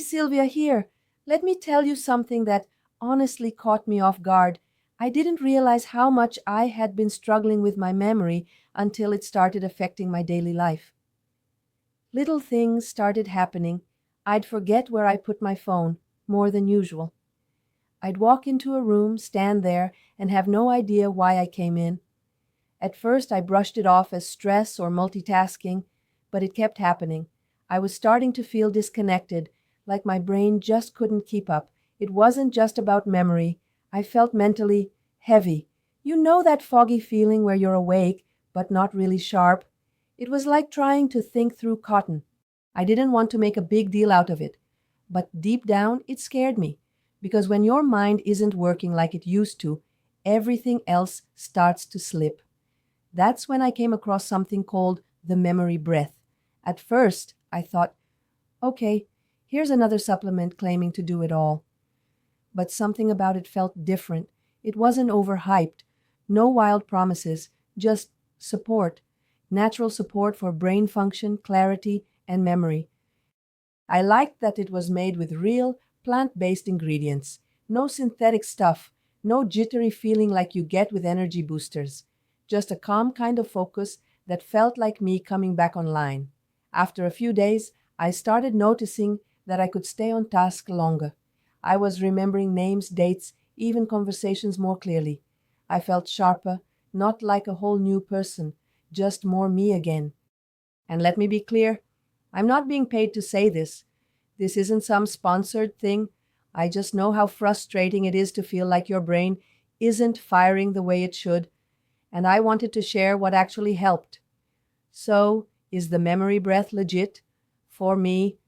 Sylvia, here. Let me tell you something that honestly caught me off guard. I didn't realize how much I had been struggling with my memory until it started affecting my daily life. Little things started happening. I'd forget where I put my phone, more than usual. I'd walk into a room, stand there, and have no idea why I came in. At first, I brushed it off as stress or multitasking, but it kept happening. I was starting to feel disconnected, like my brain just couldn't keep up. It wasn't just about memory. I felt mentally heavy. You know that foggy feeling where you're awake, but not really sharp? It was like trying to think through cotton. I didn't want to make a big deal out of it, but deep down it scared me, because when your mind isn't working like it used to, everything else starts to slip. That's when I came across something called the memory breath. At first, I thought, okay, here's another supplement claiming to do it all. But something about it felt different. It wasn't overhyped. No wild promises, just support. Natural support for brain function, clarity, and memory. I liked that it was made with real, plant-based ingredients. No synthetic stuff, no jittery feeling like you get with energy boosters. Just a calm kind of focus that felt like me coming back online. After a few days, I started noticing that I could stay on task longer. I was remembering names, dates, even conversations more clearly. I felt sharper, not like a whole new person, just more me again. And let me be clear, I'm not being paid to say this. This isn't some sponsored thing. I just know how frustrating it is to feel like your brain isn't firing the way it should, and I wanted to share what actually helped. So, is the memory breath legit? For me,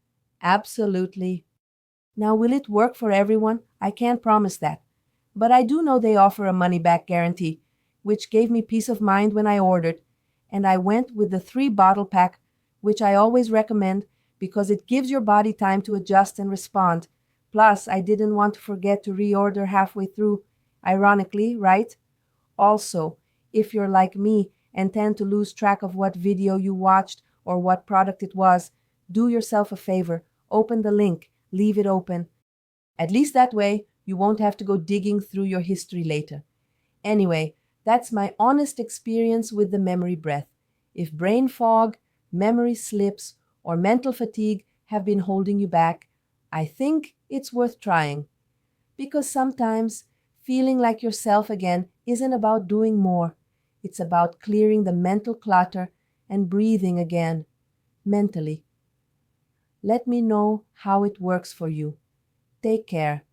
absolutely. Now, will it work for everyone? I can't promise that. But I do know they offer a money-back guarantee, which gave me peace of mind when I ordered, and I went with the 3-bottle pack, which I always recommend because it gives your body time to adjust and respond. Plus, I didn't want to forget to reorder halfway through. Ironically, right? Also, if you're like me and tend to lose track of what video you watched or what product it was, do yourself a favor. Open the link. Leave it open. At least that way, you won't have to go digging through your history later. Anyway, that's my honest experience with the memory breath. If brain fog, memory slips, or mental fatigue have been holding you back, I think it's worth trying. Because sometimes feeling like yourself again isn't about doing more. It's about clearing the mental clutter and breathing again, mentally. Let me know how it works for you. Take care.